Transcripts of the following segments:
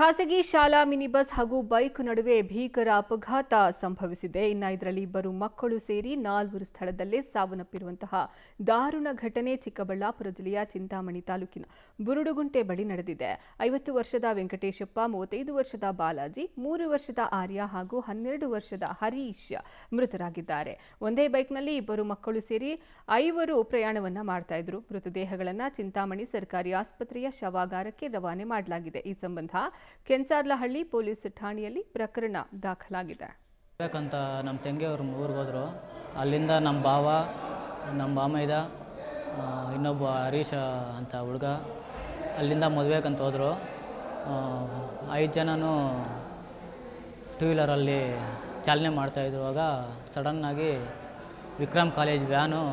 ಖಾಸಗಿ ಶಾಲಾ mini bus ಹಾಗೂ ಬೈಕ್ ನಡುವೆ ಭೀಕರ ಅಪಘಾತ ಸಂಭವಿಸಿದೆ. ಇದರಲ್ಲಿ ಇಬ್ಬರು ಮಕ್ಕಳು ಸೇರಿ 4 ಸ್ಥಳದಲ್ಲೇ ಸಾವನ್ನಪ್ಪಿರುವಂತಹ ದಾರುಣ ಘಟನೆ ಚಿಕ್ಕಬಳ್ಳಾಪುರ ಜಿಲ್ಲೆಯ ಚಿಂತಾಮಣಿ ತಾಲೂಕಿನ ಬುರುಡುಗುಂಟೆ ಬಳಿ ನಡೆದಿದೆ. 50 ವರ್ಷದ ವೆಂಕಟೇಶಪ್ಪ, 35 ವರ್ಷದ ಬಾಲಾಜಿ, 3 ವರ್ಷದ ಆರ್ಯ ಹಾಗೂ 12 ವರ್ಷದ ಹರೀಶ್ ಮೃತರಾಗಿದ್ದಾರೆ. ಒಂದೇ ಬೈಕ್ನಲ್ಲಿ ಇಬ್ಬರು ಮಕ್ಕಳು ಸೇರಿ 5 ಪ್ರಯಾಣವನ್ನ ಮಾಡ್ತಾ ಇದ್ರು. ಮೃತದೇಹಗಳನ್ನು ಚಿಂತಾಮಣಿ ಸರ್ಕಾರಿ ಆಸ್ಪತ್ರೆಯ ಶವಾಗಾರಕ್ಕೆ ರವಾನೆ ಮಾಡಲಾಗಿದೆ. ಈ ಸಂಬಂಧ ಕೆಂಚಾರ್ಲಹಳ್ಳಿ ಪೊಲೀಸ್ ಠಾಣೆಯಲ್ಲಿ ಪ್ರಕರಣ ದಾಖಲಾಗಿದೆ. ಬೇಕಂತ ನಮ್ಮ ತಂಗಿಯವರು ಊರಿಗೆ ಹೋದರು. ಅಲ್ಲಿಂದ ನಮ್ಮ ಭಾವ, ನಮ್ಮ ಬಾಮೈದ, ಇನ್ನೊಬ್ಬ ಹರೀಶ ಅಂತ ಹುಡುಗ ಅಲ್ಲಿಂದ ಮದುವೆಗಂತ ಹೋದರು. 5 ಜನನೂ ಟೂ ವೀಲರಲ್ಲಿ ಚಾಲನೆ ಮಾಡ್ತಾಯಿದ್ರುವಾಗ ಸಡನ್ನಾಗಿ ವಿಕ್ರಮ್ ಕಾಲೇಜ್ ವ್ಯಾನು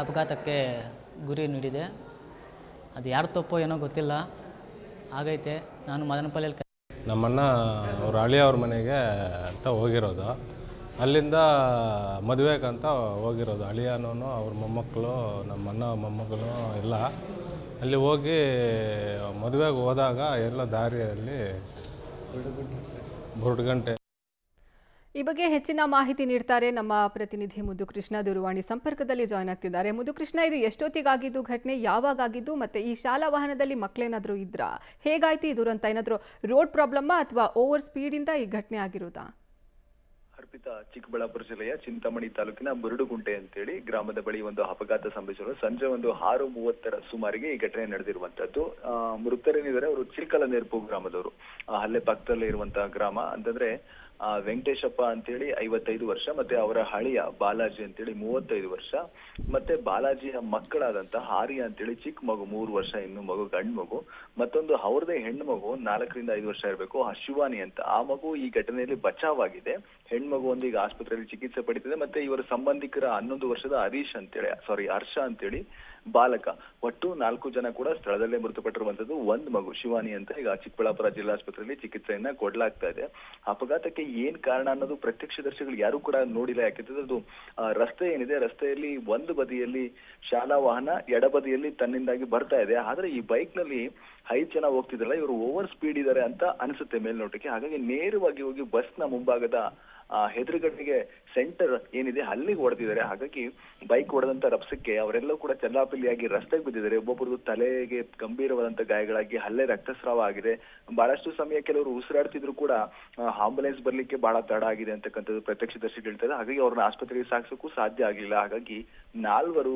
ಅಪಘಾತಕ್ಕೆ ಗುರಿ ನೀಡಿದೆ. ಅದು ಯಾರು ತಪ್ಪೋ ಏನೋ ಗೊತ್ತಿಲ್ಲ, ಆಗೈತೆ. ನಾನು ಮದನಪಲ್ಲಿಯಲ್ಲಿ ನಮ್ಮಣ್ಣ ಅವ್ರ ಅಳಿಯವ್ರ ಮನೆಗೆ ಅಂತ ಹೋಗಿರೋದು. ಅಲ್ಲಿಂದ ಮದುವೆಗಂತ ಹೋಗಿರೋದು. ಅಳಿಯನೂ ಅವ್ರ ಮೊಮ್ಮಕ್ಕಳು, ನಮ್ಮಣ್ಣ ಮೊಮ್ಮಕ್ಕಳು ಎಲ್ಲ ಅಲ್ಲಿ ಹೋಗಿ ಮದುವೆಗೆ ಹೋದಾಗ ಎಲ್ಲ ದಾರಿಯಲ್ಲಿ ಬುರುಡುಗಂಟೆ. ಈ ಬಗ್ಗೆ ಹೆಚ್ಚಿನ ಮಾಹಿತಿ ನೀಡ್ತಾರೆ ನಮ್ಮ ಪ್ರತಿನಿಧಿ ಮುದ್ದುಕೃಷ್ಣ. ದೂರವಾಣಿ ಸಂಪರ್ಕದಲ್ಲಿ ಜಾಯ್ನ್ ಆಗ್ತಿದ್ದಾರೆ. ಮುದ್ದುಕೃಷ್ಣ, ಇದು ಎಷ್ಟೊತ್ತಿಗಾಗಿದ್ದು ಘಟನೆ, ಯಾವಾಗ ಆಗಿದ್ದು, ಮತ್ತೆ ಈ ಶಾಲಾ ವಾಹನದಲ್ಲಿ ಮಕ್ಕಳೇನಾದರೂ ಇದ್ರಾ? ಹೇಗಾಯ್ತು ಈ ದುರಂತ? ಏನಾದರೂ ರೋಡ್ ಪ್ರಾಬ್ಲಮ್ಮಾ ಅಥವಾ ಓವರ್ ಸ್ಪೀಡ್ ಇಂದ ಈ ಘಟನೆ ಆಗಿರೋದಾ? ಅರ್ಪಿತಾ, ಚಿಕ್ಕಬಳ್ಳಾಪುರ ಜಿಲ್ಲೆಯ ಚಿಂತಾಮಣಿ ತಾಲೂಕಿನ ಬುರುಡುಗುಂಟೆ ಅಂತೇಳಿ ಗ್ರಾಮದ ಬಳಿ ಒಂದು ಅಪಘಾತ ಸಂಭವಿಸಿರುವ ಸಂಜೆ 6:30 ಸುಮಾರಿಗೆ ಈ ಘಟನೆ ನಡೆದಿರುವಂತದ್ದು. ಮೃತರೇನಿದ್ದಾರೆ ಅವರು ಚಿಲ್ಕಲನೇರ್ಪು ಗ್ರಾಮದವರು. ಅಲ್ಲೇ ಪಕ್ಕದಲ್ಲೇ ಇರುವಂತಹ ಗ್ರಾಮ. ಅಂತಂದ್ರೆ ವೆಂಕಟೇಶಪ್ಪ ಅಂತೇಳಿ 55 ವರ್ಷ, ಮತ್ತೆ ಅವರ ಹಳಿಯ ಬಾಲಾಜಿ ಅಂತೇಳಿ 35 ವರ್ಷ, ಮತ್ತೆ ಬಾಲಾಜಿಯ ಮಕ್ಕಳಾದಂತ ಆರ್ಯ ಅಂತೇಳಿ ಚಿಕ್ಕ ಮಗು 3 ವರ್ಷ, ಇನ್ನು ಮಗು ಗಂಡು ಮಗು, ಮತ್ತೊಂದು ಅವ್ರದೇ ಹೆಣ್ಣು ಮಗು 4 ರಿಂದ 5 ವರ್ಷ ಇರಬೇಕು, ಶಿವಾನಿ ಅಂತ. ಆ ಮಗು ಈ ಘಟನೆಯಲ್ಲಿ ಬಚಾವಾಗಿದೆ. ಹೆಣ್ಮಗು ಒಂದು ಈಗ ಆಸ್ಪತ್ರೆಯಲ್ಲಿ ಚಿಕಿತ್ಸೆ ಪಡಿತಿದೆ. ಮತ್ತೆ ಇವರ ಸಂಬಂಧಿಕರ 11 ವರ್ಷದ ಹರ್ಷ ಅಂತೇಳಿ ಬಾಲಕ. ಒಟ್ಟು 4 ಜನ ಕೂಡ ಸ್ಥಳದಲ್ಲೇ ಮೃತಪಟ್ಟಿರುವಂತದ್ದು. ಒಂದು ಮಗು ಶಿವಾನಿ ಅಂತ ಈಗ ಚಿಕ್ಕಬಳ್ಳಾಪುರ ಜಿಲ್ಲಾಸ್ಪತ್ರೆಯಲ್ಲಿ ಚಿಕಿತ್ಸೆಯನ್ನ ಕೊಡ್ಲಾಗ್ತಾ ಇದೆ. ಅಪಘಾತಕ್ಕೆ ಏನ್ ಕಾರಣ ಅನ್ನೋದು ಪ್ರತ್ಯಕ್ಷದರ್ಶಿಗಳು ಯಾರು ಕೂಡ ನೋಡಿಲ್ಲ. ಯಾಕೆಂದ್ರೆ ಅದು ರಸ್ತೆ ಏನಿದೆ, ರಸ್ತೆಯಲ್ಲಿ ಒಂದು ಬದಿಯಲ್ಲಿ ಶಾಲಾ ವಾಹನ, ಎಡಬದಿಯಲ್ಲಿ ತನ್ನಿಂದಾಗಿ ಬರ್ತಾ ಇದೆ. ಆದ್ರೆ ಈ ಬೈಕ್ ನಲ್ಲಿ 5 ಜನ ಹೋಗ್ತಿದ್ರಲ್ಲ, ಇವರು ಓವರ್ ಸ್ಪೀಡ್ ಇದ್ದಾರೆ ಅಂತ ಅನಿಸುತ್ತೆ ಮೇಲ್ನೋಟಕ್ಕೆ. ಹಾಗಾಗಿ ನೇರವಾಗಿ ಹೋಗಿ ಬಸ್ ನ ಮುಂಭಾಗದ ಎದುರುಗಡೆಗೆ ಸೆಂಟರ್ ಏನಿದೆ ಅಲ್ಲಿಗೆ ಹೊಡೆದಿದ್ದಾರೆ. ಹಾಗಾಗಿ ಬೈಕ್ ಹೊಡೆದಂತ ರಭಸಕ್ಕೆ ಅವರೆಲ್ಲ ಕೂಡ ಚೆಲ್ಲಾಪಿಲ್ಲಿಯಾಗಿ ರಸ್ತೆಗೆ ಬಿದ್ದಿದ್ದಾರೆ. ಒಬ್ಬೊಬ್ಬರದು ತಲೆಗೆ ಗಂಭೀರವಾದಂತ ಗಾಯಗಳಾಗಿ ಅಲ್ಲೇ ರಕ್ತಸ್ರಾವ ಆಗಿದೆ. ಬಹಳಷ್ಟು ಸಮಯ ಕೆಲವರು ಉಸಿರಾಡ್ತಿದ್ರು ಕೂಡ ಆಂಬುಲೆನ್ಸ್ ಬರ್ಲಿಕ್ಕೆ ಬಹಳ ತಡ ಆಗಿದೆ ಅಂತಕ್ಕಂಥದ್ದು ಪ್ರತ್ಯಕ್ಷದರ್ಶಿಗಳು ಹೇಳ್ತಾರೆ. ಹಾಗಾಗಿ ಅವ್ರನ್ನ ಆಸ್ಪತ್ರೆಗೆ ಸಾಗಿಸೋಕ್ಕೂ ಸಾಧ್ಯ ಆಗಿಲ್ಲ. ಹಾಗಾಗಿ 4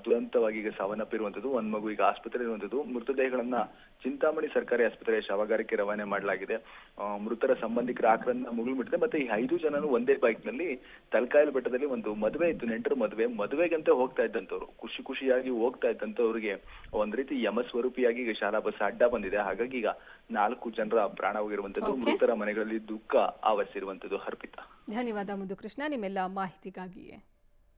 ದುರಂತವಾಗಿ ಈಗ ಸಾವನ್ನಪ್ಪಿರುವಂತದ್ದು. ಒಂದ್ ಮಗು ಈಗ ಆಸ್ಪತ್ರೆ ಇರುವಂತದ್ದು. ಮೃತದೇಹಗಳನ್ನ ಚಿಂತಾಮಣಿ ಸರ್ಕಾರಿ ಆಸ್ಪತ್ರೆಯ ಶವಾಗಾರಕ್ಕೆ ರವಾನೆ ಮಾಡಲಾಗಿದೆ. ಮೃತರ ಸಂಬಂಧಿಕರ ಆಕ್ರಂದನ ಮುಗಿಲ್ಬಿಟ್ಟಿದೆ. ಮತ್ತೆ ಈ 5 ಜನನು ಒಂದೇ ಬೈಕ್ ನಲ್ಲಿ ತಲಕಾಯಲು ಬೆಟ್ಟದಲ್ಲಿ ಒಂದು ಮದುವೆ ಇತ್ತು, ನೆಂಟರ ಮದುವೆಗಂತ ಹೋಗ್ತಾ ಇದ್ದಂತವ್ರು, ಖುಷಿಯಾಗಿ ಹೋಗ್ತಾ ಇದ್ದಂತವ್ರಿಗೆ ಒಂದ್ ರೀತಿ ಯಮ ಸ್ವರೂಪಿಯಾಗಿ ಈಗ ಶಾಲಾ ಬಸ್ ಅಡ್ಡ ಬಂದಿದೆ. ಹಾಗಾಗಿ ಈಗ 4 ಜನರ ಪ್ರಾಣ ಹೋಗಿರುವಂತದ್ದು. ಮೃತರ ಮನೆಗಳಲ್ಲಿ ದುಃಖ ಆವರಿಸಿರುವಂತದ್ದು. ಅರ್ಪಿತಾ, ಧನ್ಯವಾದ ಮುದ್ದುಕೃಷ್ಣ ನಿಮ್ಮೆಲ್ಲ ಮಾಹಿತಿಗಾಗಿಯೇ.